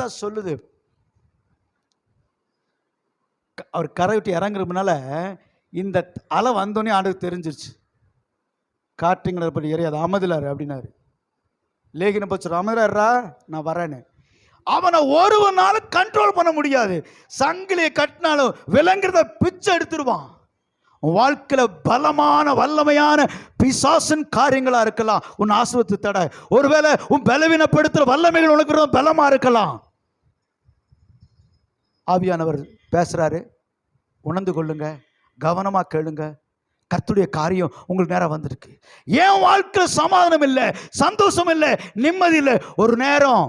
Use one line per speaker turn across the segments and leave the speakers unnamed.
பிசாசு சொல்லுது. அவர் கரை விட்டு இறங்குறதுனால இந்த அலை வந்தோடனே ஆண்டுக்கு தெரிஞ்சிருச்சு. காட்டுங்களை படி எறியாது அமதிலாரு அப்படின்னாரு. லேகின பச்சு அமதிலாரா நான் வரேன்னு. அவனை ஒருவனால கண்ட்ரோல் பண்ண முடியாது. சங்கிலியை கட்டினாலும் விலங்குறத பிச்சை எடுத்துருவான். வாழ்க்கையில் பலமான வல்லமையான பிசாசின் காரியங்களா இருக்கலாம் உன் ஆசீர்வாதத்தை தட. ஒருவேளை உன் பலவீனப்படுத்துற வல்லமைகள் உனக்கு பலமா இருக்கலாம். ஆவியானவர் பேசுறாரு, உணர்ந்து கொள்ளுங்க, கவனமா கேளுங்க. கர்த்தருடைய காரியம் உங்களுக்கு நேரம் வந்திருக்கு. ஏன் வாழ்க்கையில் சமாதானம் இல்லை, சந்தோஷம் இல்லை, நிம்மதி இல்லை? ஒரு நேரம்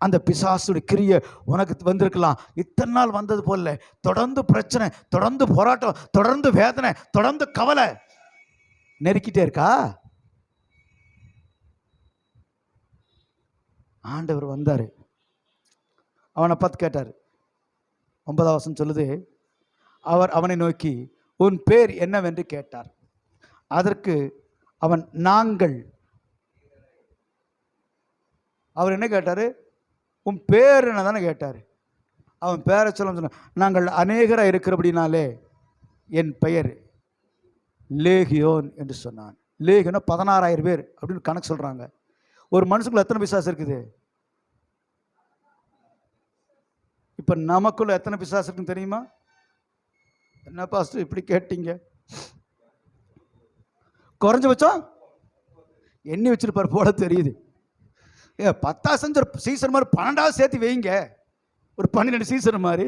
அந்த பிசாசுடைய கிரிய உனக்கு வந்திருக்கலாம். இத்தனை நாள் வந்தது போல தொடர்ந்து பிரச்சனை, தொடர்ந்து போராட்டம், தொடர்ந்து வேதனை, தொடர்ந்து கவலை நெருக்கிட்டே இருக்கா? ஆண்டவர் வந்தாரு, அவனை பார்த்து கேட்டார். 9ஆம் வசனம் சொல்லுது, அவர் அவனை நோக்கி உன் பேர் என்னவென்று கேட்டார். அதற்கு அவன் நாங்கள். அவர் என்ன கேட்டார்? உன் பேர் என்ன தானே கேட்டார். அவன் பேரை சொல்ல சொன்ன, நாங்கள் அநேகராக இருக்கிறபடினாலே என் பெயர் லேகியோன் என்று சொன்னான். லேகியோனா 16,000 பேர் அப்படின்னு கணக்கு சொல்கிறாங்க. ஒரு மனுஷனுக்குள்ள எத்தனை பிசாசு இருக்குது? இப்போ நமக்குள்ள எத்தனை பிசாசு இருக்குன்னு தெரியுமா? என்ன பாஸ்டர் இப்படி கேட்டீங்க? குறைஞ்சபட்சம் எண்ணி வச்சிருப்பார் போல தெரியுது. 10 செஞ்ச சீசன் மாதிரி 12 சேர்த்து வைங்க, ஒரு 12 சீசன் மாதிரி.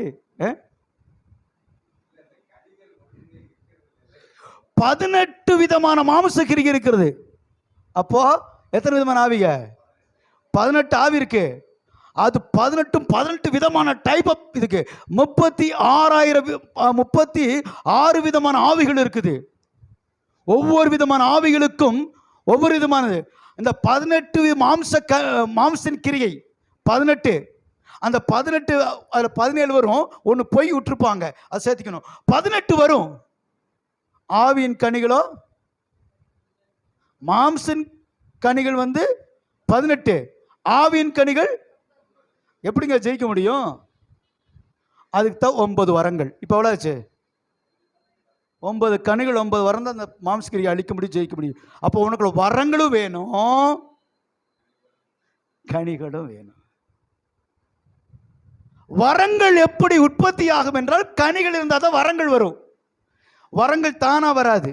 18 விதமான மாம்ச கிரிகை இருக்கிறது. அப்போ எத்தனை விதமான ஆவிக? 18 ஆவி இருக்கு. அது 18 விதமான டைப் ஆஃப் இதுக்கு 36 விதமான ஆவிகள் இருக்குது. ஒவ்வொரு விதமான ஆவிகளுக்கும் ஒவ்வொரு விதமானது. இந்த 18 மாம்சன் கிரியை 18. அந்த 18 அதில் 17 வரும், ஒன்று பொய் விட்டுருப்பாங்க, அது சேர்த்துக்கணும். 18 வரும். ஆவியின் கனிகளோ மாம்சன் கனிகள் 18. ஆவியின் கனிகள் எப்படிங்க ஜெயிக்க முடியும்? அதுக்கு தான் 9 வரங்கள். இப்போ எவ்வளோ ஆச்சு? 9 கனிகள் 9 வரம் தான் அந்த மாம்சக்கிரியை அழிக்க முடியும், ஜெயிக்க முடியும். அப்போ உனக்குள்ள வரங்களும் வேணும், கனிகளும் வேணும். வரங்கள் எப்படி உற்பத்தி ஆகும் என்றால் கனிகள் இருந்தால் தான் வரங்கள் வரும். வரங்கள் தானா வராது.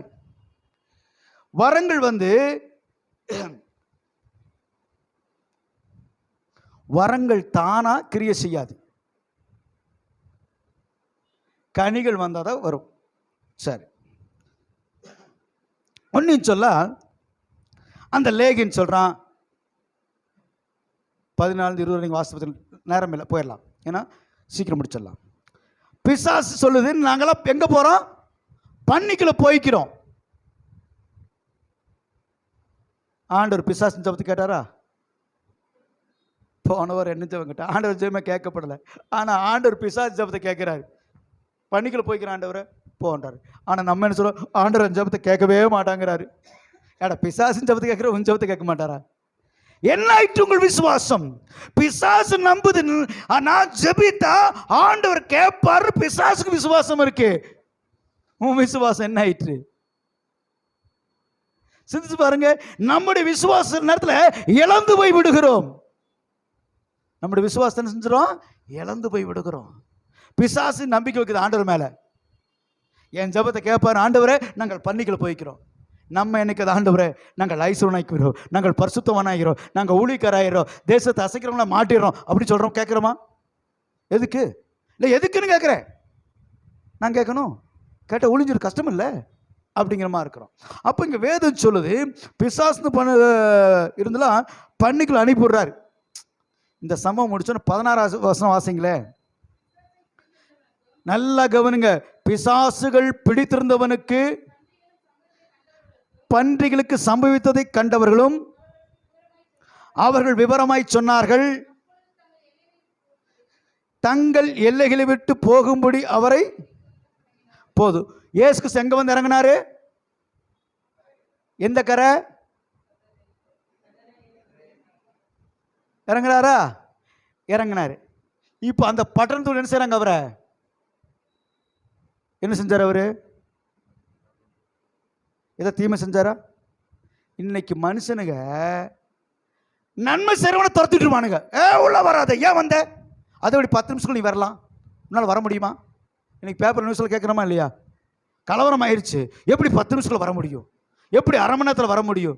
வரங்கள் வரங்கள் தானா கிரியை செய்யாது. கனிகள் வந்தால் தான் வரும். சரி, ஒன்னு சொல்ல அந்த லேகின் சொல்றான். 14-20 வாசத்தில் நேரம் இல்லை, போயிடலாம், ஏன்னா சீக்கிரம் முடிச்சிடலாம். பிசாசு சொல்லுது, நாங்களாம் எங்க போறோம்? பன்னிக்குள்ள போய்க்கிறோம். ஆண்டவர் பிசாசு ஜபத்தை கேட்டாரா? போனவர் என்ன ஜபம் கேட்டார்? ஆண்டவர் ஜெபமே கேட்கப்படலை. ஆனால் ஆண்டவர் பிசாசு ஜபத்தை கேட்கிறாரு. பன்னிக்குள்ள போய்க்கிற ஆண்டவரை போன்றாரு. ஆனால் நம்ம என்ன சொல்றோம்? ஆண்டவர் ஜபத்தை கேட்கவே மாட்டாங்கிறாரு. ஏடா பிசாசின் ஜபத்தை கேட்கிற, உன் ஜபத்தை கேட்க மாட்டாரா? என்ன ஆயிற்று உங்கள் விசுவாசம்? பிசாசு நம்புது, நான் ஜெபித்தா ஆண்டவர் கேட்பாரு. பிசாசுக்கு விசுவாசம் இருக்கு. உன் விசுவாசம் என்ன ஆயிற்று? சிந்திச்சு பாருங்க. நம்முடைய விசுவாச நேரத்தில் இழந்து போய் விடுகிறோம். நம்முடைய விசுவாசத்தை செஞ்சிடும், இழந்து போய் விடுகிறோம். பிசாசு நம்பிக்கை வைக்குது ஆண்டவர் மேல. என் ஜபத்தை கேட்பார் ஆண்டவரே, நாங்கள் பன்னிக்குள்ள போய்க்கிறோம். நம்ம என்னைக்கு ஆண்டவரே, நாங்கள் ஐஸ்வரனாக்கிறோம், நாங்கள் பரிசுத்தவனாகிறோம், நாங்கள் ஊழியக்காராயிரோம், தேசத்தை அசைக்கிறவங்கள மாட்டிடுறோம் அப்படி சொல்கிறோம். கேட்குறோமா? எதுக்கு? இல்லை எதுக்குன்னு கேட்குறேன். நான் கேட்கணும், கேட்டால் ஒளிஞ்சிரு கஷ்டம் இல்லை அப்படிங்கிற மாதிரி இருக்கிறோம். அப்போ இங்கே வேதம் சொல்லுது, பிசாசுன்னு இருந்தாலும் பன்னிக்குள்ள அனுப்பிவிடுறாரு. இந்த சம்பவம் முடிச்சோன்னு 16 வசனம் வாசிங்களே, நல்லா கவனிங்க. பிசாசுகள் பிடித்திருந்தவனுக்கு பன்றிகளுக்கு சம்பவித்ததை கண்டவர்களும் அவர்கள் விவரமாய் சொன்னார்கள். தங்கள் எல்லைகளை விட்டு போகும்படி அவரை போது. இயேசு எங்க வந்து இறங்கினாரு? எந்த கரை இறங்குறாரா? இறங்கினாரு. இப்போ அந்த பட்டணத்தோடு என்ன செய்றாங்க? அவரை என்ன செஞ்சார்? அவரு ஏதோ தீமை செஞ்சாரா? இன்னைக்கு மனுஷனுங்க நன்மை செய்றவனை துரத்திட்டுருவானுங்க. உள்ள வராத, ஏன் வந்த? அதை விட 10 நிமிஷத்துக்குள்ள நீ வரலாம், உன்னால் வர முடியுமா? இன்னைக்கு பேப்பர் நியூஸில் கேட்குறோமா இல்லையா? கலவரம் ஆயிடுச்சு, எப்படி 10 நிமிஷத்துல வர முடியும்? எப்படி அரை மணி நேரத்தில் வர முடியும்?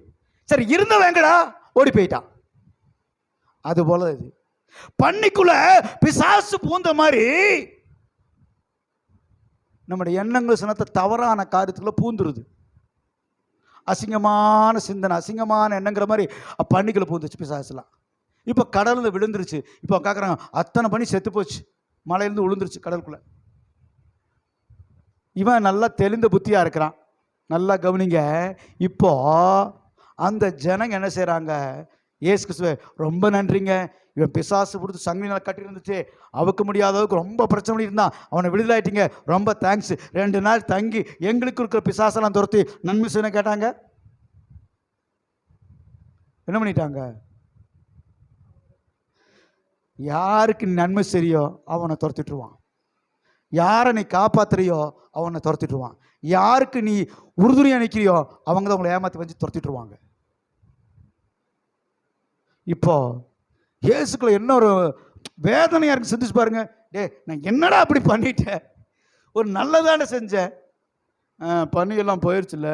சரி இருந்த வேங்கடா, ஓடி போயிட்டான். அது போல இது பண்ணிக்குள்ள பிசாசு பூந்த மாதிரி நம்முடைய எண்ணங்கள் சினத்தை தவறான காரியத்துக்குள்ள பூந்துருது. அசிங்கமான சிந்தனை, அசிங்கமான எண்ணங்கிற மாதிரி பண்ணிக்குள்ள பூந்துச்சு பிசாசுலாம். இப்போ கடலில் விழுந்துருச்சு. இப்போ கேட்குறாங்க, அத்தனை பண்ணி செத்து போச்சு, மலையிலேருந்து விழுந்துருச்சு கடலுக்குள்ள. இவன் நல்லா தெளிந்த புத்தியாக இருக்கிறான். நல்லா கவனிங்க. இப்போ அந்த ஜனங்க என்ன செய்கிறாங்க? இயேசு கிறிஸ்துவே ரொம்ப நன்றிங்க, இவன் பிசாசு கொடுத்து சங்கிலினால் கட்டி இருந்துச்சு, அவுக்க முடியாதவருக்கு ரொம்ப பிரச்சனை இருந்தான், அவனை விடுதலாயிட்டீங்க, ரொம்ப தேங்க்ஸ். 2 நாள் தங்கி எங்களுக்கு இருக்கிற பிசாசெல்லாம் துரத்தி நன்மை செய்ய கேட்டாங்க. என்ன பண்ணிட்டாங்க? யாருக்கு நன்மை செய்யோ அவனை துரத்திட்டுருவான். யாரை நீ காப்பாத்துறியோ அவனை துரத்திட்டுருவான். யாருக்கு நீ உறுதுணையாக நிற்கிறியோ அவங்க தான் உங்களை ஏமாற்றி வச்சு துரத்திட்டுருவாங்க. இப்போ இயேசுக்குள்ள என்ன ஒரு வேதனையாக இருக்கு, சிந்திச்சு பாருங்க. நான் என்னடா அப்படி பண்ணிட்டேன், ஒரு நல்லதான செஞ்சேன், பண்ணியெல்லாம் போயிடுச்சுல்ல.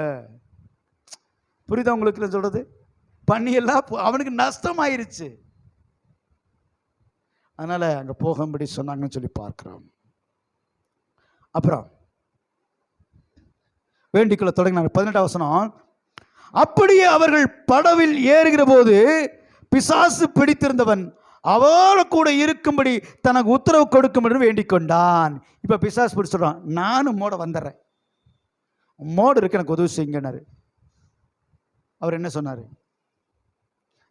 புரியுதா உங்களுக்கு சொல்றது? பண்ணியெல்லாம் அவனுக்கு நஷ்டமாயிருச்சு, அதனால அங்கே போகும்படி சொன்னாங்கன்னு சொல்லி பார்க்கிறோம். அப்புறம் வேண்டிக்குள்ள தொடங்கினாங்க. 18ஆம் வசனம், அப்படியே அவர்கள் படவில் ஏறுகிற போது பிசாசு பிடித்திருந்தவன் அவள கூட இருக்கும்படி தனக்கு உத்தரவு கொடுக்கும்படி வேண்டிக் கொண்டான். இப்ப பிசாசு பிடிச்சு சொல்றான், நானும் மோட வந்துடுறேன், மோடு இருக்கு, எனக்கு உதவி செய்யுங்கன்னாரு. அவர் என்ன சொன்னாரு?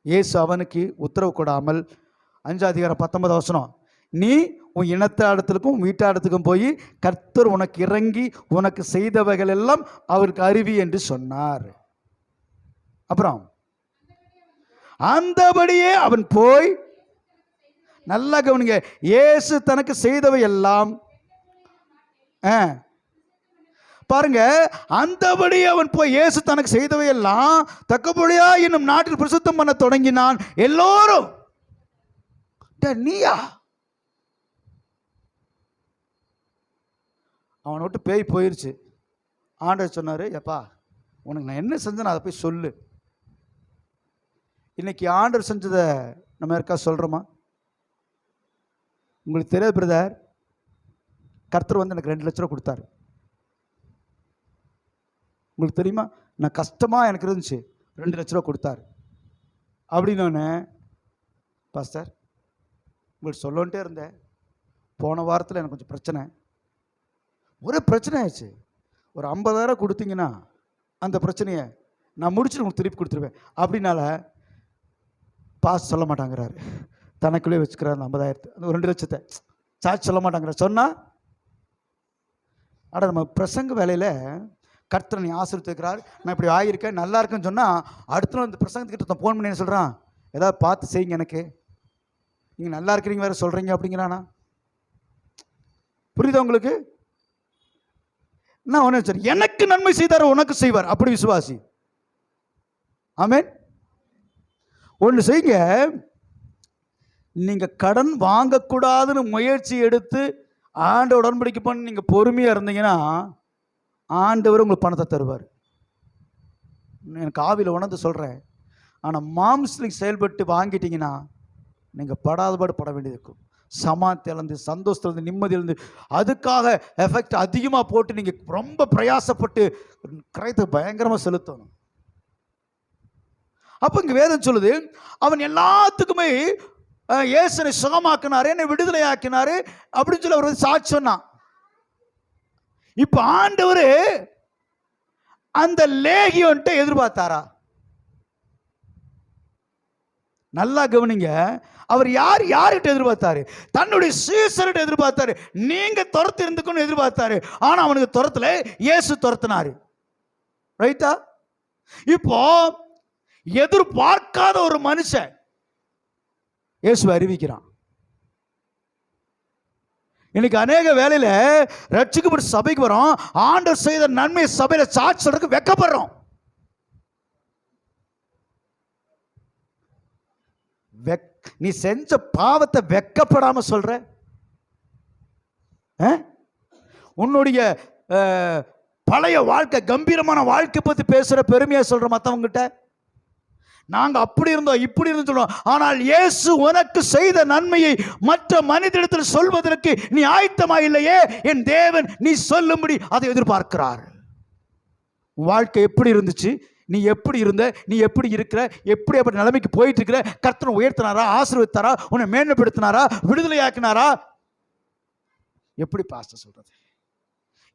இயேசு அவனுக்கு உத்தரவு கொடாமல் 5ஆம் அதிகாரம் 19ஆம் வசனம், நீ உன் இனத்தாடத்துக்கும் வீட்டாடத்துக்கும் போய் கர்த்தர் உனக்கு இறங்கி உனக்கு செய்தவைகள் எல்லாம் அவருக்கு அறிவி என்று சொன்னார். அப்புறம் அந்தபடியே அவன் போய், நல்லா கவனிங்க, இயேசு தனக்கு செய்தவை எல்லாம் பாருங்க, அந்தபடி அவன் போய் இயேசு தனக்கு செய்தவை எல்லாம் தக்கபடியா என்னும் நாட்டில் பிரசுத்தம் பண்ண தொடங்கினான். எல்லோரும் நீயா? அவனை விட்டு பேய் போயிருச்சு. ஆண்டவர் சொன்னாரு, எப்பா உனக்கு நான் என்ன செஞ்சேன்னு அதை போய் சொல்லு. இன்னைக்கு ஆண்டவர் செஞ்சதை நம்ம யாருக்கா சொல்கிறோமா? உங்களுக்கு தெரியாது பிரதர், கர்த்தர் வந்து எனக்கு 2 லட்ச ரூபா கொடுத்தாரு. உங்களுக்கு தெரியுமா? நான் கஷ்டமாக எனக்கு இருந்துச்சு, 2 லட்ச ரூபா கொடுத்தாரு அப்படின்னு. பாஸ்டர் உங்களுக்கு சொல்லன்ட்டே இருந்தேன், போன வாரத்தில் எனக்கு கொஞ்சம் பிரச்சனை, ஒரே பிரச்சனை ஆயிடுச்சு, ஒரு 50,000 கொடுத்தீங்கன்னா அந்த பிரச்சனையை நான் முடிச்சுட்டு உங்களுக்கு திருப்பி கொடுத்துருவேன் அப்படின்னால பாஸ் சொல்ல மாட்டாங்கிறாரு, தனக்குள்ளே வச்சுக்கிறார். அந்த 50,000 அந்த 2 லட்சத்தை சார்ஜ் சொல்ல மாட்டாங்கிறார். சொன்னால் ஆனால் நம்ம பிரசங்க வேலையில் கர்த்தர் நீ ஆசீர்வதிக்கிறார், நான் இப்படி ஆகியிருக்கேன் நல்லா இருக்குன்னு சொன்னால் அடுத்த நாள் இந்த பிரசங்கத்துக்கிட்ட ஃபோன் பண்ணி என்ன சொல்கிறான், ஏதாவது பார்த்து செய்யுங்க, எனக்கு நீங்கள் நல்லா இருக்கிறீங்க வேறு சொல்கிறீங்க அப்படிங்கிறானா? புரியுதா உங்களுக்கு? நான் ஒன்று சரி, எனக்கு நன்மை செய்தார் உனக்கு செய்வார், அப்படி விசுவாசி. ஆமென். ஒன்று செய்யுங்க, நீங்கள் கடன் வாங்கக்கூடாதுன்னு முயற்சி எடுத்து ஆண்டவர் உடன்படிக்கை பண்ணி நீங்கள் பொறுமையாக இருந்தீங்கன்னா ஆண்டவர் உங்களுக்கு பணத்தை தருவார். எனக்கு ஆவியில் உணர்ந்து சொல்கிறேன். ஆனால் மாம்சத்தில் செயல்பட்டு வாங்கிட்டீங்கன்னா நீங்கள் படாதபாடு பட வேண்டியது இருக்கும். சமாத்திலேருந்து சந்தோஷத்துலேருந்து நிம்மதியிலேருந்து அதுக்காக எஃபெக்ட் அதிகமாக போட்டு நீங்கள் ரொம்ப பிரயாசப்பட்டு கிரயத்தை பயங்கரமாக செலுத்தணும். அப்போ இங்கே வேதம் சொல்லுது, அவன் எல்லாத்துக்குமே இயேசுவை சுகமாக்கினாரு, என்னை விடுதலை ஆக்கினாரு அப்படின்னு சொல்லி அவர் சாட்சி சொன்னான். இப்போ ஆண்டவர் அந்த லேகியோன்ட்ட எதிர்பார்த்தாரா? நல்லா கவனிங்க, அவர் யார்கிட்ட எதிர்பார்த்தாரு? தன்னுடைய சீசர்கிட்ட எதிர்பார்த்தாரு. நீங்க துரத்து இருந்துக்கணும் எதிர்பார்த்தாரு. ஆனா அவனுக்கு துரத்துல இயேசு துரத்தினாரு. ரைட்டா? இப்போ எதிர்பார்க்காத ஒரு மனுஷன் இயேசுவை அறிவிக்கிறான். இன்னைக்கு அநேக வேலையில ரட்சிக்கப்பட்டு சபைக்கு வரோம், ஆண்டவர் செய்த நன்மை சபையில சாட்சி சொல்றதுக்கு வெக்கப்படுறோம். நீ செஞ்ச பாவத்தை வெக்கப்படாம சொல்ற, உன்னுடைய பழைய வாழ்க்கை கம்பீரமான வாழ்க்கை பத்தி பேசுற, பெருமையா சொல்ற மத்தவங்க கிட்ட. நாங்க அப்படி இருந்தோம் இப்படி இருந்தோம் சொல்லுவோம். ஆனால் இயேசு உனக்கு செய்த நன்மையை மற்ற மனிதனிடத்தில் சொல்வதற்கு நீ ஆயத்தமா இல்லையே. என் தேவன் நீ சொல்லும்படி அதை எதிர்பார்க்கிறார். வாழ்க்கை எப்படி இருந்துச்சு, நீ எப்படி இருந்த, நீ எப்படி இருக்கிற, எப்படி அப்படி நிலைமைக்கு போயிட்டு இருக்கிற, கர்த்தர் உயர்த்தினாரா, ஆசீர்வதித்தாரா, உன்னை மேன்மைப்படுத்தினாரா, விடுதலையாக்கினாரா? எப்படி பாஸ்டர் சொல்றது?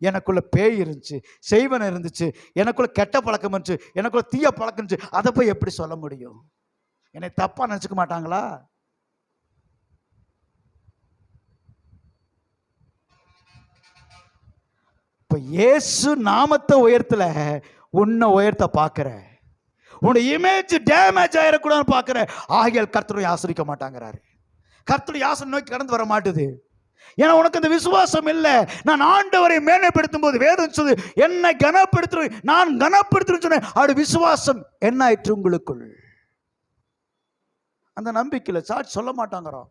எனக்குள்ள பேய் இருந்துச்சு, செய்வன இருந்துச்சு, எனக்குள்ள கெட்ட பழக்கம் இருந்துச்சு, எனக்குள்ள தீய பழக்கம் இருந்துச்சு, அதை போய் எப்படி சொல்ல முடியும்? என்னை தப்பா நினைச்சுக்க மாட்டாங்களா? இப்ப இயேசு நாமத்தை உயர்த்தல, உன்னை உயர்த்த பார்க்கிற, உன்னுடைய இமேஜ் டேமேஜ் ஆயிடக்கூடாதுன்னு பார்க்கிற. ஆகியால் கர்த்தரை ஆசிரிக்க மாட்டாங்கிறாரு. கர்த்தருடைய ஆசனை நோக்கி கடந்து வர மாட்டுது. ஏன்னா உனக்கு அந்த விசுவாசம் இல்லை. நான் ஆண்டவரை மேன்மைப்படுத்தும் போது வேதம் சொல்லு, என்னை கனப்படுத்துறேன், நான் கனப்படுத்துறேன்னு சொன்னேன். அப்படி விசுவாசம் என்ன ஆயிற்று உங்களுக்குள்? அந்த நம்பிக்கையில் சாட்சி சொல்ல மாட்டாங்கிறோம்.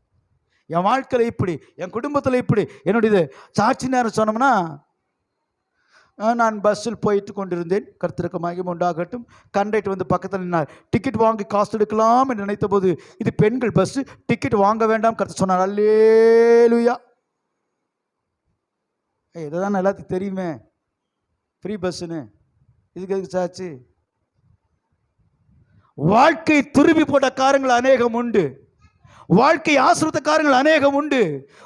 என் வாழ்க்கையில் இப்படி, என் குடும்பத்தில் இப்படி, என்னுடைய சாட்சி நேரம் சொன்னோம்னா, நான் பஸ்ஸில் போயிட்டு கொண்டிருந்தேன், கர்த்தருக்கு மகிமை உண்டாகட்டும். கண்டக்டர் வந்து பக்கத்தில் நின்னார். டிக்கெட் வாங்கி காசு எடுக்கலாம் என்று நினைத்த போது, இது பெண்கள் பஸ், டிக்கெட் வாங்க வேண்டாம் கர்த்தர் சொன்னார். அல்லேலூயா. இதுதான் எல்லாத்துக்கும் தெரியுமே, ஃப்ரீ பஸ்ஸுன்னு. இதுக்கு எதுக்கு சாட்சி? வாழ்க்கை துருவி போட்ட காரியங்கள் அநேகம் உண்டு, வாழ்க்கை ஆசிரியத்த காரியங்கள் அநேகம் உண்டு.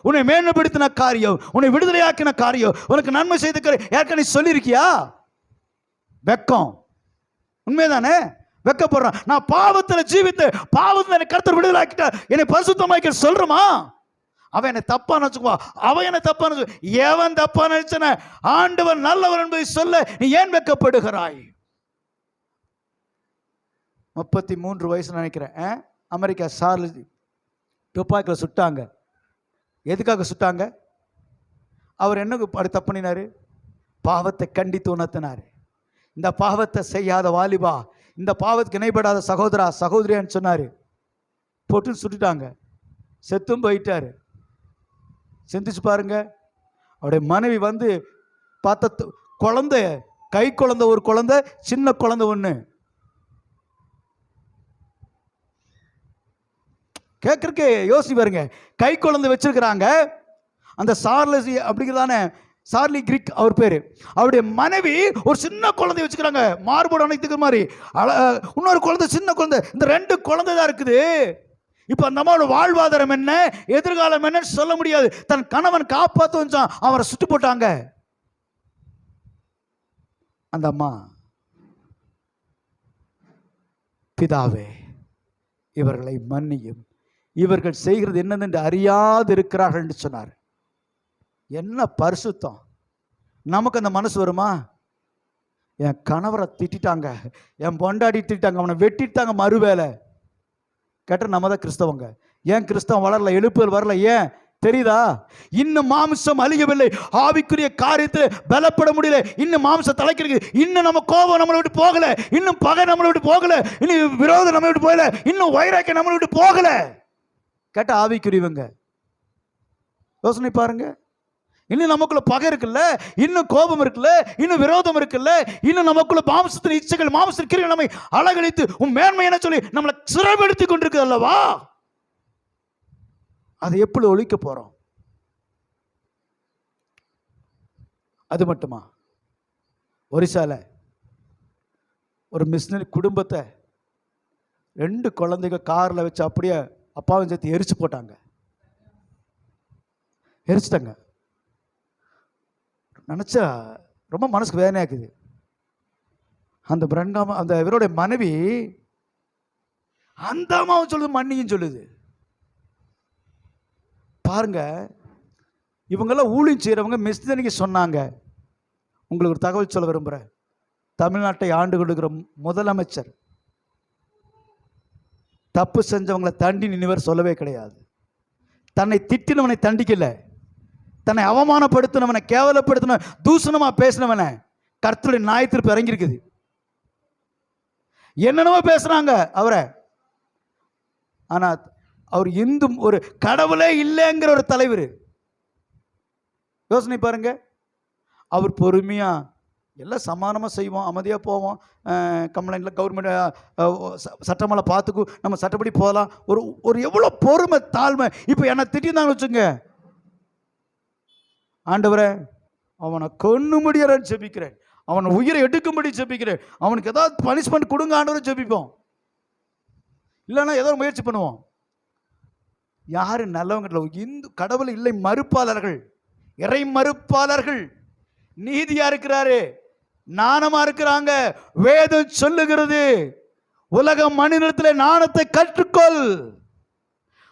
உன்னை மேன்மைப்படுத்தின காரியம், உன்னை விடுதலையாக்கின காரியம், உனக்கு நன்மை செய்த காரியம் ஏற்கனவே சொல்லியிருக்கியா? வெக்கம் உண்மைதானே? வெக்கப்படுறான். நான் பாவத்தில் ஜீவித்து, பாவத்தில் என்னை கர்த்தர் விடுதலாக்கிட்டார், என்னை பரிசுத்தமாக்க சொல்றமா? அவன் என்னை தப்பா நினைச்சுக்குவா, அவன் என்னை தப்பா நினைச்சு. எவன் தப்பா நினைச்சன, ஆண்டவன் நல்லவன் என்பதை சொல்ல நீ ஏன் வெக்கப்படுகிறாய்? 33 வயசு நினைக்கிறேன், அமெரிக்கா சார்லஸ் துப்பாக்கியில் சுட்டாங்க. எதுக்காக சுட்டாங்க? அவர் என்ன தப்பு பண்ணினாரு? பாவத்தை கண்டித்து உணர்த்தினார். இந்த பாவத்தை செய்யாத வாலிபா, இந்த பாவத்துக்கு இணைப்படாத சகோதரா சகோதரியான்னு சொன்னார். போட்டு சுட்டுட்டாங்க, செத்தும் போயிட்டாரு. சிந்திச்சு பாருங்க. அவருடைய மனைவி வந்து பார்த்த குழந்தை, கை குழந்தை ஒரு குழந்தை, சின்ன குழந்தை ஒன்று. கேட்கறக்கே யோசி பாருங்க. கை குழந்தை வச்சிருக்கிறாங்க. அந்த சார்லஸ் அப்படிங்கிறதானே, சார்லி கிரிக் அவர் பேரு. அவருடைய மனைவி ஒரு சின்ன குழந்தை வச்சுக்கிறாங்க, மார்போடு அணைத்துக்கிற மாதிரி. இன்னொரு குழந்தை, சின்ன குழந்தை. இந்த 2 குழந்தை தான் இருக்குது. இப்போ அந்த அம்மாவோட வாழ்வாதாரம் என்ன, எதிர்காலம் என்னன்னு சொல்ல முடியாது. தன் கணவன் காப்பாற்ற வச்சான், அவரை சுட்டு போட்டாங்க. அந்த அம்மா, பிதாவே இவர்களை மன்னியும், இவர்கள் செய்கிறது என்னதென்று அறியாது இருக்கிறார்கள் என்று சொன்னார். என்ன பரிசுத்தம்! நமக்கு அந்த மனசு வருமா? என் கணவரை திட்டாங்க, என் பொண்டாடி திட்டாங்க, அவனை வெட்டிட்டாங்க மறுவேளை. கேட்ட நம்ம தான் கிறிஸ்தவங்க. ஏன் கிறிஸ்தவம் வளரல, எழுப்புதல் வரல? ஏன் தெரியுதா? இன்னும் மாம்சம் அழியவில்லை, ஆவிக்குரிய காரியத்தில் பலப்பட முடியல, இன்னும் மாம்சம் தலைக்கிறது, இன்னும் நம்ம கோபம் நம்மளை விட்டு போகல, இன்னும் பகை நம்மளை விட்டு போகல, இன்னும் விரோதம் நம்மளை விட்டு போகல, இன்னும் வைராக்கியம் நம்மளை விட்டு போகல. கேட்ட ஆவிக்குரியவங்க யோசனை பாருங்க. இன்னும் நமக்குள்ள பகை இருக்குல்ல, இன்னும் கோபம் இருக்குல்ல, இன்னும் விரோதம் இருக்குல்ல, இன்னும் நமக்குள்ள மாம்சத்தின் இச்சைகள், மாம்சத்தின் கிரியைகள் நம்மை அழகழித்து உன் மேன்மை என சொல்லி நம்மளை சிறைப்படுத்திக் கொண்டிருக்கு அல்லவா? அதை எப்படி ஒழிக்க போறோம்? அது மட்டுமா? ஒரிசால ஒரு மிஷினரி குடும்பத்தை 2 குழந்தைங்க கார்ல வச்சு அப்படியே அப்பாவும் சேர்த்து எரிச்சு போட்டாங்க, எரிச்சிட்டாங்க. நினச்சா ரொம்ப மனசுக்கு வேதனையாக்குது. அந்த பிரங்காம, அந்த இவருடைய மனைவி, அந்த அம்மாவும் சொல்லுது, மன்னியும் சொல்லுது. பாருங்க, இவங்கெல்லாம் ஊழியம் செய்கிறவங்க மிஸ்தனிக்கு சொன்னாங்க. உங்களுக்கு ஒரு தகவல் சொல்ல விரும்புகிறேன். தமிழ்நாட்டை ஆண்டு கொடுக்கிற முதலமைச்சர் தப்பு செஞ்சவங்களை தண்டி நினைவர் சொல்லவே கிடையாது. தன்னை திட்டினவனை தண்டிக்கல, தன்னை அவமானப்படுத்தினவனை, கேவலப்படுத்தின, தூஷணமா பேசினவனை கர்த்தருடைய நியாயத்தீர்ப்பு இறங்கியிருக்குது. என்னென்னவோ பேசுறாங்க அவரை. ஆனா அவர் இந்து ஒரு கடவுளே இல்லைங்கிற ஒரு தலைவர். யோசனை பாருங்க. அவர் பொறுமையா எல்லாம் சமானமாக செய்வோம், அமைதியாக போவோம், கம்ப்ளைண்ட்டில் கவர்மெண்ட் சட்டமெல்லாம் பார்த்துக்கும், நம்ம சட்டப்படி போகலாம். ஒரு ஒரு எவ்வளோ பொறுமை, தாழ்மை. இப்போ என்ன திட்டிருந்தாங்கன்னு வச்சுங்க, ஆண்டவரே அவனை கொன்னு முடியறன்னு ஜெபிக்கிறேன், அவனை உயிரை எடுக்கும்படி ஜெபிக்கிறேன், அவனுக்கு ஏதாவது பனிஷ்மெண்ட் கொடுங்க ஆண்டவரை ஜெபிப்போம். இல்லைன்னா ஏதோ முயற்சி பண்ணுவோம். யாரு நல்லவங்க? இந்து கடவுள் இல்லை மறுப்பாளர்கள், இறை மறுப்பாளர்கள். நீதியா இருக்கிறாரு, நாணமா இருக்கிறாங்க. வேதம் சொல்லுகிறது, உலக மனிதத்தில் நாணத்தை கற்றுக்கொள்.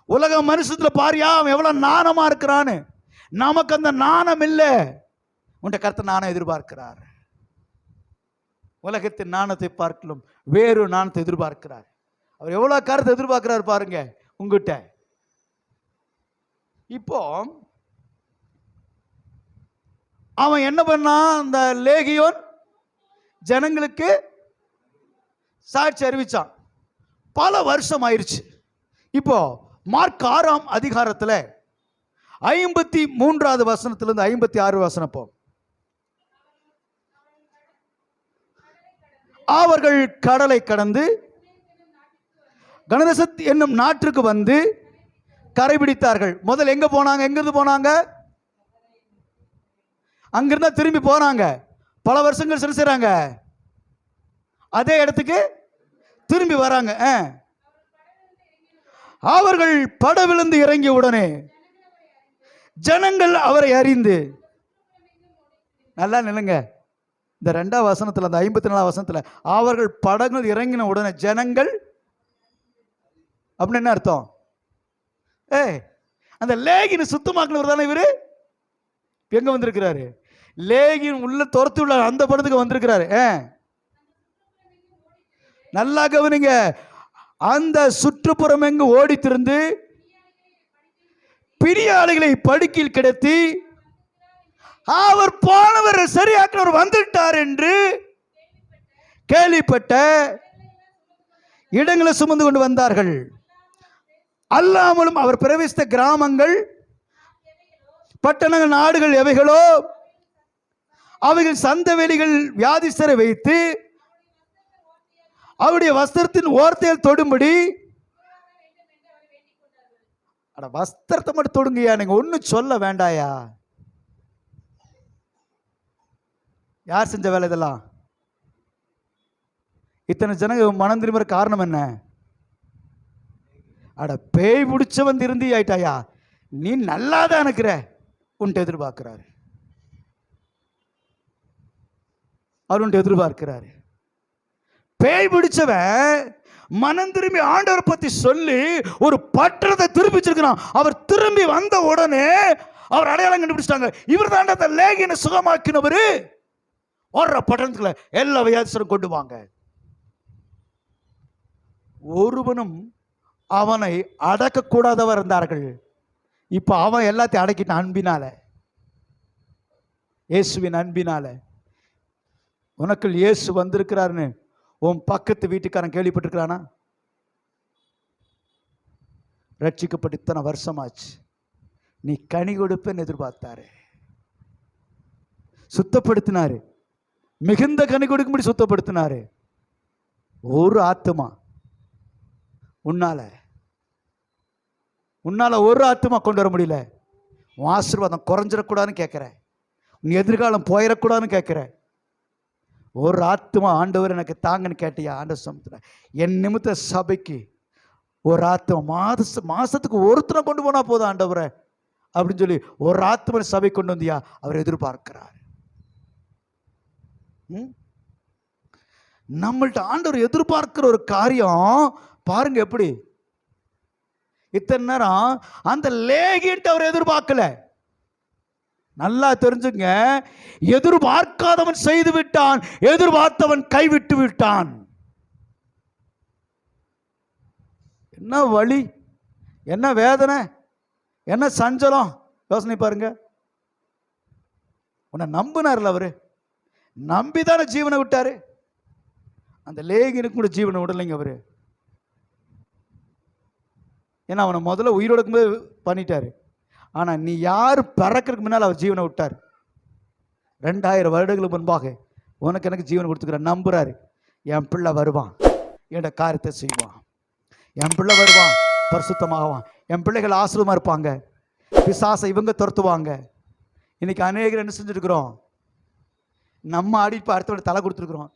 உலக மனுஷத்துல பாரியா அவன் எவ்வளவு நாணமா இருக்கிறான்னு. நமக்கு அந்த நாணம் இல்லை. உன்ட கர்த்தர் நாணம் எதிர்பார்க்கிறார். உலகத்தின் நாணத்தை பார்க்கலும் வேறு நாணத்தை எதிர்பார்க்கிறார். அவர் எவ்வளவு கருத்தை எதிர்பார்க்கிறார் பாருங்க உங்ககிட்ட. இப்போ அவன் என்ன பண்ணான்? அந்த லேகியோன் ஜனங்களுக்கு சாட்சி அறிவிச்சான். பல வருஷம் ஆயிடுச்சு. இப்போ மார்க் 6ஆம் அதிகாரத்தில் 53வது வசனத்திலிருந்து 56 வசனம் போ. அவர்கள் கடலை கடந்து கனதேசத் என்னும் நாட்டிற்கு வந்து கரைபிடித்தார்கள். முதல் எங்க போனாங்க? எங்கிருந்து போனாங்க? அங்கிருந்தா திரும்பி போனாங்க. பல வருஷங்கள் சரி செய்றாங்க, அதே இடத்துக்கு திரும்பி வராங்க. அவர்கள் படவிழுந்து இறங்கிய உடனே ஜனங்கள் அவரை அறிந்து, நல்லா நில்லுங்க, இந்த 2ஆம் வசனத்தில், அந்த 54ஆம் வசனத்தில் அவர்கள் படங்கள் இறங்கின உடனே ஜனங்கள் அப்படின்னு என்ன அர்த்தம்? அந்த லேகின் சுத்தமாக்கினவர் தானே இவரு. எங்க வந்திருக்கிறாரு? லேகின் உள்ள துரத்து உள்ள அந்த படத்துக்கு வந்திருக்கிறாரு. நல்லா கவனிங்க. அந்த சுற்றுப்புறம் எங்கு ஓடி திருந்து பிரியாளிகளை படுக்கையில் கிடத்தி அவர் போனவர் சரியாக்கினவர் வந்துட்டார் என்று கேள்விப்பட்ட இடங்களை சுமந்து கொண்டு வந்தார்கள். அல்லாமலும் அவர் பிரவேசித்த கிராமங்கள், பட்டணங்கள், நாடுகள் எவைகளோ அவைகள் சந்த வெளிகள் வியாதிஸ்தரை வைத்து அவருடைய வஸ்திரத்தின் ஓரத்தையில் தொடும்படி. அட வஸ்திரத்தை மட்டும் தொடுங்கயா, நீங்க ஒன்னும் சொல்ல வேண்டாயா? யார் செஞ்ச வேலை இதெல்லாம்? இத்தனை ஜனங்க மனம் திரும்புற காரணம் என்ன? அட பேய் பிடிச்சவன் திருந்தி ஆயிட்டாயா? நீ நல்லாதான் இருக்கிற உன்ட்டு எதிர்பார்க்கிறாரு. அவர் உன்ட்டு எதிர்பார்க்கிறாரு. பேய் பிடிச்சவன் மனம் திரும்பி ஆண்டவரை பத்தி சொல்லி ஒரு பட்டணத்தை திருப்பி வச்சிருக்கிறான். அவர் திரும்பி வந்த உடனே அவர் அடையாளம் கண்டுபிடிச்சிட்டாங்க. இவர் தான் அந்த லேகியனை சுகமாக்கினவரு. ஓடுற பட்டணத்துல எல்லா வியாதிசரும் கொண்டு வாங்க. ஒருவனும் அவனை அடக்க கூடாதவர் இருந்தார்கள். இப்ப அவன் எல்லாத்தையும் அடக்கிட்டான் அன்பினால, இயேசுவின் அன்பினால. உனக்குள் இயேசு வந்திருக்கிறாருன்னு உன் பக்கத்து வீட்டுக்காரன் கேள்விப்பட்டிருக்கிறானா? ரட்சிக்கப்பட்டு இத்தனை வருஷமாச்சு, நீ கனி கொடுப்பேன்னு எதிர்பார்த்தாரு, சுத்தப்படுத்தினாரு, மிகுந்த கனி கொடுக்கும்படி சுத்தப்படுத்தினாரு. ஒரு ஆத்துமா உன்னால ஒரு ஆத்துமா கொண்டு வர முடியல. உன் ஆசீர்வாதம் குறைஞ்சிடக்கூடாதுன்னு கேட்கிற, உன் எதிர்காலம் போயிடக்கூடாதுன்னு கேட்கிற. ஒரு ஆத்துமா ஆண்டவர் எனக்கு தாங்கன்னு கேட்டியா? ஆண்டவர் சமத்துல என் நிமித்த சபைக்கு ஒரு ஆத்துமா மாசத்துக்கு ஒருத்தனை கொண்டு போனா போதும் ஆண்டவரை அப்படின்னு சொல்லி ஒரு ஆத்துமா சபை கொண்டு வந்தியா? அவர் எதிர்பார்க்கிறார். நம்மள்ட்ட ஆண்டவர் எதிர்பார்க்கிற ஒரு காரியம் பாருங்க எப்படி. இத்தனை நேரம் அந்த லேகின்ட்டு அவர் எதிர்பார்க்கல. நல்லா தெரிஞ்சுங்க, எதிர்பார்க்காதவன் செய்து விட்டான், எதிர்பார்த்தவன் கைவிட்டு விட்டான். என்ன வலி, என்ன வேதனை, என்ன சஞ்சலம் யோசனை பாருங்க. உன்னை நம்பினார்ல அவரு, நம்பிதானே ஜீவனை விட்டாரு. அந்த லேகியனுக்கு கூட ஜீவனை விடலைங்க அவரு. ஏன்னா அவனை முதல்ல உயிரோடு இருக்கும்போது பண்ணிட்டாரு. ஆனா நீ யார் பிறக்கிறதுக்கு முன்னால் அவர் ஜீவனை விட்டார். 2000 வருடங்களுக்கு முன்பாக உனக்கு எனக்கு ஜீவனை கொடுத்துக்கிற நம்புறாரு. என் பிள்ளை வருவான், என்னோட காரியத்தை செய்வான், என் பிள்ளை வருவான், பரிசுத்தமாகவான், என் பிள்ளைகள் ஆசீர்வாதமா இருப்பாங்க, பிசாசை இவங்க துரத்துவாங்க. இன்னைக்கு அநேகர் என்ன செஞ்சுருக்கிறோம், நம்ம அடிப்பு அடுத்தவங்க தலை கொடுத்துருக்குறோம்.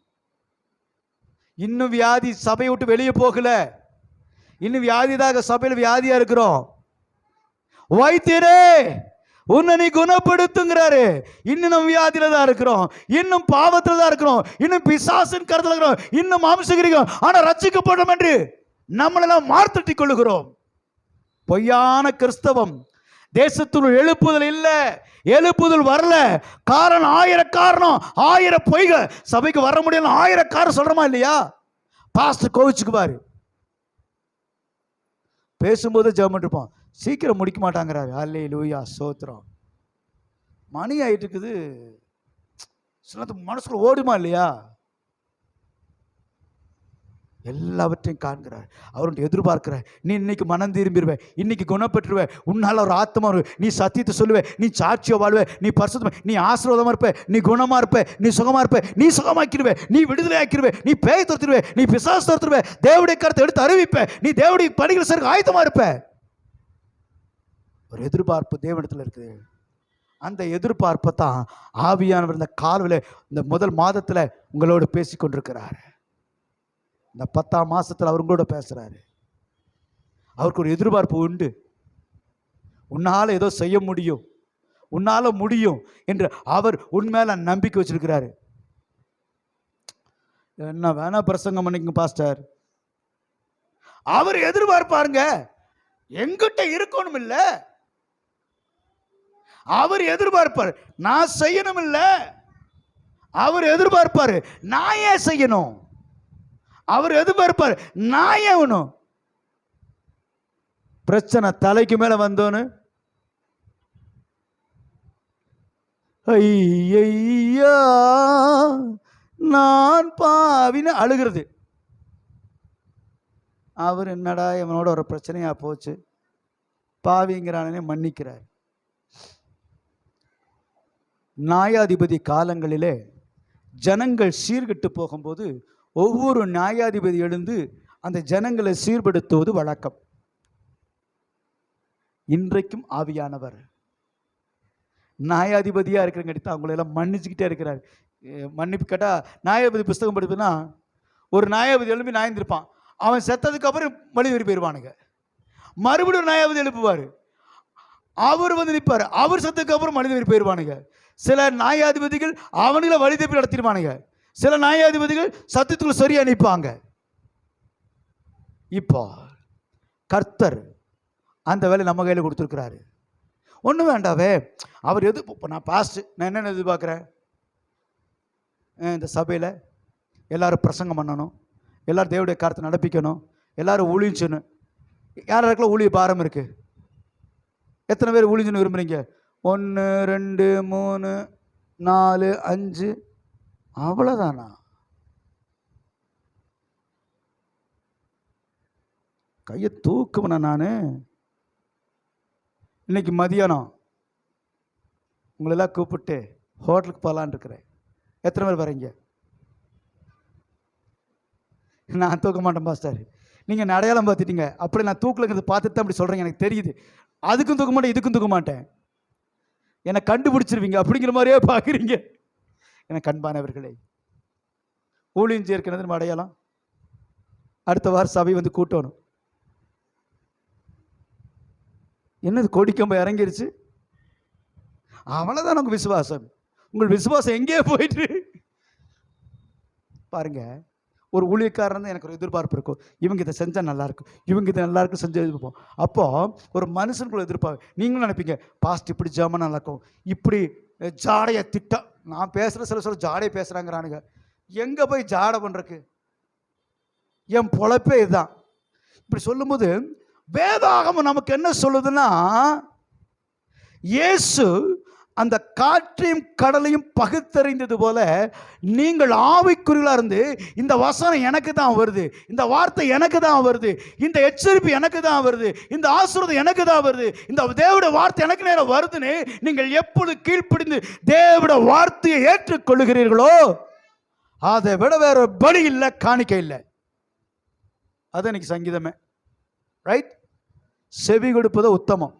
இன்னும் வியாதி சபையை விட்டு வெளியே போகல, இன்னும் வியாதிதாக சபையில் வியாதியா இருக்கிறோம். வைத்தியரே உன்னை நீ குணப்படுத்துங்கிறாரு. இன்னும் நம்ம வியாதியில தான் இருக்கிறோம், இன்னும் பாவத்தில் தான் இருக்கிறோம், இன்னும் பிசாசின் கருத்தில் இருக்கிறோம், இன்னும் மாம்சகிரிக்கும். ஆனா ரட்சிக்கப்படும் என்று நம்மளெல்லாம் மார்த்தட்டி கொள்ளுகிறோம். பொய்யான கிறிஸ்தவம். தேசத்துள் எழுப்புதல் இல்லை, எழுப்புதல் வரல. காரணம் 1000 காரணம், 1000 பொய்கள். சபைக்கு வர முடியல 1000 காரணம் சொல்றோமா இல்லையா? பாஸ்டர் கோவிச்சுக்குவாரு, பேசும்போது ஜெபம் இருப்போம், சீக்கிரம் முடிக்க மாட்டாங்கிறாரு. அல்லேலூயா, ஸ்தோத்திரம். மணி ஆயிட்டு இருக்குது, சில மனசுக்குள்ள ஓடுமா இல்லையா? எல்லாவற்றையும் காண்கிறார். அவருடைய எதிர்பார்க்கிறார். நீ இன்னைக்கு மனம் திரும்பிடுவே, இன்னைக்கு குணப்பட்டுருவே, உன்னால ஒரு ஆத்மா வரும், நீ சத்தியத்தை சொல்லுவே, நீ சாட்சியை வாழ்வே, நீ பரிசுத்தமா, நீ ஆசீர்வாதமா இருப்ப, நீ குணமா இருப்ப, நீ சுகமா இருப்ப, நீ சுகமாக்கிடுவே, நீ விடுதலை ஆக்கிடுவே, நீ பேய் துரத்திடுவே, நீ பிசாசு துரத்திடுவே, தேவனுடைய கருத்தை எடுத்து அறிவிப்ப, நீ தேவனுடைய பணிகள் சருக்கு ஆயத்தமா இருப்ப. ஒரு எதிர்பார்ப்பு தேவனிடத்தில் இருக்குது. அந்த எதிர்பார்ப்பை தான் ஆவியானவர் இந்த காலையில் இந்த முதல் மாதத்தில் உங்களோடு பேசி கொண்டிருக்கிறார். இந்த 10ஆம் மாசத்துல அவர் உங்களோட பேசுறாரு. அவருக்கு ஒரு எதிர்பார்ப்பு உண்டு. உன்னால ஏதோ செய்ய முடியும், உன்னால முடியும் என்று அவர் உண்மையில நம்பிக்கை வச்சிருக்கிறாரு. என்ன வேணா பிரசங்கம் பண்ணிக்கங்க பாஸ்டர், அவர் எதிர்பார்ப்பாருங்க. எங்கிட்ட இருக்கணும் இல்ல, அவர் எதிர்பார்ப்பார். நான் செய்யணும் இல்ல, அவர் எதிர்பார்ப்பாரு. நான் ஏன் செய்யணும்? அவர் எதிர்பார்ப்பார். நான் ஏன் வேணும்? பிரச்சனை தலைக்கு மேல வந்தோன்னு ஐயா நான் பாவின்னு அழுகிறது. அவர் என்னடா இவனோட ஒரு பிரச்சனையா போச்சு, பாவிங்கிறானே மன்னிக்கிறார். நியாயாதிபதி காலங்களிலே ஜனங்கள் சீர்கெட்டு போகும்போது ஒவ்வொரு நியாயாதிபதி எழுந்து அந்த ஜனங்களை சீர்படுத்துவது வழக்கம். இன்றைக்கும் ஆவியானவர் நியாயாதிபதியா இருக்கிறங்காட்டி அவங்களெல்லாம் மன்னிச்சுக்கிட்டே இருக்கிறார். மன்னிப்பு கேட்டா நியாயாதிபதி புஸ்தகம் படிப்புனா ஒரு நியாயாதிபதி எழுப்பி நியாயந்திருப்பான், அவன் செத்ததுக்கு அப்புறம் வழிவரி போயிடுவானுங்க. மறுபடியும் ஒரு நியாயாதிபதி எழுப்புவார், அவர் வந்து நிற்பார், அவர் செத்ததுக்கு அப்புறம் மனித வரி போயிடுவானுங்க. சில நியாயாதிபதிகள் அவனுங்களை வழி தப்பி நடத்திடுவானுங்க, சில நியாயாதிபதிகள் சத்தியத்துக்குள்ள சரியா நிற்பாங்க. இப்போ கர்த்தர் அந்த வேலை நம்ம கையில் கொடுத்துருக்கிறாரு. ஒன்றும் வேண்டாவே, அவர் எது இப்போ நான் பாஸ்ட் நான் என்னென்ன எதிர்பார்க்குறேன், இந்த சபையில் எல்லாரும் பிரசங்கம் பண்ணணும், எல்லாரும் தேவனுடைய காரியத்தை நடப்பிக்கணும், எல்லாரும் ஊழியணும். யாருக்கெல்லாம் ஊழிய பாரம் இருக்கு? எத்தனை பேர் ஊழியன்னு விரும்புறீங்க? 1 2 3 4 5 அவ்வளோதானா? கையை தூக்குவேனா நான்? இன்னைக்கு மதியானம் உங்களெல்லாம் கூப்பிட்டு ஹோட்டலுக்கு போகலான் இருக்கிறேன். எத்தனை பேர் வரீங்க? நான் தூக்க மாட்டேன் பாஸ்டர், நீங்கள் அடையாளம் பார்த்துட்டீங்க. அப்படி நான் தூக்கலங்கிறது பார்த்துட்டு தான் அப்படி சொல்கிறீங்க, எனக்கு தெரியுது. அதுக்கும் தூக்க மாட்டேன், இதுக்கும் தூக்க மாட்டேன், என்னை கண்டுபிடிச்சிருவீங்க அப்படிங்கிற மாதிரியே பார்க்குறீங்க. எனக்கு அன்பானவர்களே, ஊழியம் சேர்க்கிறது நம்ம அடையாளம். அடுத்த வாரம் சபை வந்து கூட்டணும். என்னது கொடிக்கம்ப இறங்கிருச்சு, அவ்வளோதான் உங்கள் விசுவாசம். உங்கள் விசுவாசம் எங்கேயே போயிட்டு பாருங்க. ஒரு ஊழியக்காரன் எனக்கு ஒரு எதிர்பார்ப்பு இருக்கும், இவங்க இதை செஞ்சால் நல்லாயிருக்கும், இவங்க இதை நல்லாயிருக்கும் செஞ்சு எதிர்ப்போம். அப்போது ஒரு மனுஷனுக்குள்ள எதிர்பார்ப்பு. நீங்களும் நினைப்பீங்க பாஸ்ட் இப்படி ஜாம நல்லாயிருக்கும், இப்படி ஜாடையை திட்டம். நான் பேசுகிற சில ஜாடையை பேசுகிறாங்கிறானுங்க. எங்கே போய் ஜாடை பண்ணுறக்கு? என் பொழப்பே இதுதான். இப்படி சொல்லும்போது வேதாகமம் நமக்கு என்ன சொல்லுதுன்னா, இயேசு அந்த காற்றையும் கடலையும் பகுத்தறிந்தது போல நீங்கள் ஆவிக்குறிகளா இருந்து, இந்த வசனம் எனக்கு தான் வருது, இந்த வார்த்தை எனக்கு தான் வருது, இந்த எச்சரிப்பு எனக்கு தான் வருது, இந்த ஆசீர்வாதம் எனக்கு தான் வருது, இந்த தேவனுடைய வார்த்தை எனக்கு நேரம் வருதுன்னு நீங்கள் எப்பொழுது கீழ்ப்படிந்து தேவனுடைய வார்த்தையை ஏற்றுக்கொள்ளுகிறீர்களோ, அதை விட வேற பலி இல்லை, காணிக்கை இல்லை. அது இன்னைக்கு சங்கீதமே. ரைட்? செவி கொடுப்பது உத்தமம்.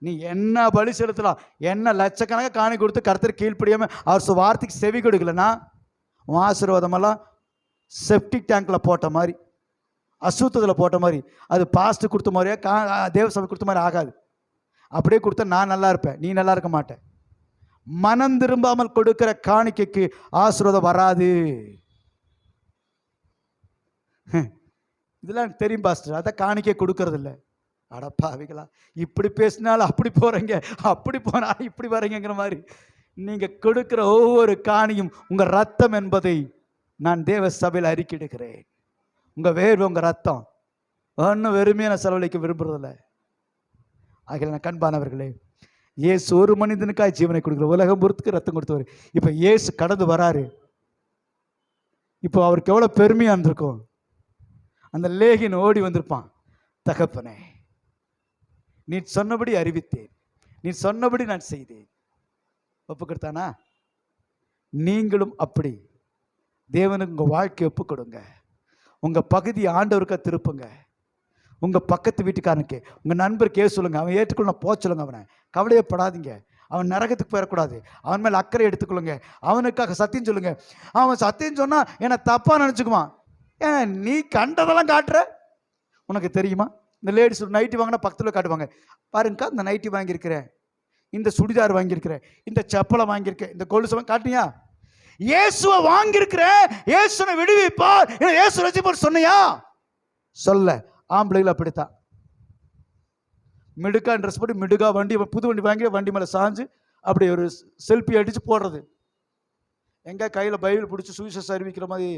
நீ என்ன பலி செலுத்தலாம், என்ன லட்சக்கணக்காக காணி கொடுத்து கர்த்தர் கீழ்ப்படியாம அவர் வார்த்தைக்கு செவி கொடுக்கலன்னா, உன் ஆசீர்வாதமெல்லாம் செப்டிக் டேங்க்ல போட்ட மாதிரி, அசுத்தத்தில் போட்ட மாதிரி, அது பாஸ்ட் கொடுத்த மாதிரியே தேவசபை கொடுத்த மாதிரி ஆகாது. அப்படியே கொடுத்தா நான் நல்லா இருப்பேன், நீ நல்லா இருக்க மாட்டேன். மனம் திரும்பாமல் கொடுக்கிற காணிக்கைக்கு ஆசீர்வாதம் வராது. இதெல்லாம் தெரியும் பாஸ்டர், அதான் காணிக்கை கொடுக்கறது இல்லை. அடப்பாவிகளா, இப்படி பேசினாலும் அப்படி போறீங்க, அப்படி போனா இப்படி வரீங்கிற மாதிரி. நீங்க கொடுக்கிற ஒவ்வொரு காணியும் உங்க ரத்தம் என்பதை நான் தேவ சபையில் அறிக்கையிடுகிறேன். உங்க வேர்வை, உங்க ரத்தம் ஒன்றும் வெறுமையான செலவழிக்க விரும்புறதில்லை. ஆகிய நான் கண்பானவர்களே, இயேசு ஒரு மனிதனுக்காய் ஜீவனை கொடுக்குற, உலகம் பொறுத்துக்கு ரத்தம் கொடுத்தவர். இப்போ இயேசு கடந்து வராரு. இப்போ அவருக்கு எவ்வளோ பெருமையாக இருந்திருக்கும். அந்த லேகின் ஓடி வந்திருப்பான், தகப்பனே நீ சொன்னபடி அறிவித்தேன், நீ சொன்னபடி நான் செய்தேன். ஒப்பு கொடுத்தானா? நீங்களும் அப்படி தேவனுக்கு உங்கள் வாழ்க்கையை ஒப்பு கொடுங்க. உங்கள் பகுதி ஆண்டவருக்கா திருப்புங்க. உங்கள் பக்கத்து வீட்டுக்காரனுக்கு, உங்கள் நண்பருக்கே சொல்லுங்க, அவன் ஏற்றுக்கொள்ள போக சொல்லுங்க. அவனை கவலையப்படாதீங்க, அவன் நரகத்துக்கு போயிடக்கூடாது, அவன் மேலே அக்கறை எடுத்துக்கொள்ளுங்க. அவனுக்காக சத்தியம் சொல்லுங்க. அவன் சத்தியம் சொன்னால் என்னை தப்பாக நினச்சிக்குவான். ஏன் நீ கண்டதெல்லாம் காட்டுற? உனக்கு தெரியுமா? இந்த லேடிஸ் நைட்டி வாங்கினா பக்கத்தில் காட்டுவாங்க, பாருங்கக்கா இந்த நைட்டி வாங்கியிருக்கிறேன், இந்த சுடிதார் வாங்கியிருக்கிறேன், இந்த செப்பலை வாங்கியிருக்கேன், இந்த கொலுசை காட்டினியா? இயேசுவை வாங்கியிருக்கிறேன், இயேசுவை விடுவிப்பார், இயேசு ரட்சிப்பார் சொன்னியா? சொல்ல. ஆம்பளைகள் அப்படித்தான், மிடுக்கா ட்ரெஸ் போட்டு மிடுக்கா வண்டி, புது வண்டி வாங்கி வண்டி மேலே சாஞ்சு அப்படி ஒரு செல்ஃபி அடித்து போடுறது. எங்கே கையில் பைபிள் பிடிச்சி சுவிசேஷம் அறிவிக்கிற மாதிரி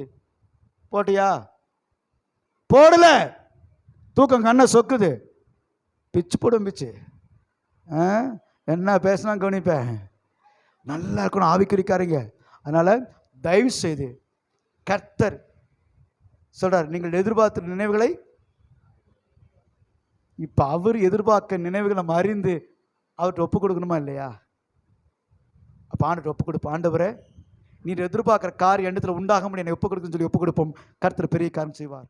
போட்டியா? போடல. தூக்கம் கண்ணை சொக்குது, பிச்சு போடும் பிச்சு. என்ன பேசினா கவனிப்பேன். நல்லா இருக்கணும் ஆவிக்குறிக்காரங்க. அதனால தயவு செய்து கர்த்தர் சொல்றார், நீங்கள் எதிர்பார்த்த நினைவுகளை, இப்ப அவர் எதிர்பார்க்க நினைவுகளை நம்ம அறிந்து அவர்கிட்ட ஒப்பு கொடுக்கணுமா இல்லையா? அப்ப ஆண்டு ஒப்பு கொடுப்போம். ஆண்டவரே, நீர் எதிர்பார்க்கிற காரியம் எண்ணத்தில் உண்டாக முடியும், என்னை ஒப்பு கொடுக்குன்னு சொல்லி ஒப்பு கொடுப்போம். கர்த்தர் பெரிய காரியம் செய்வார்.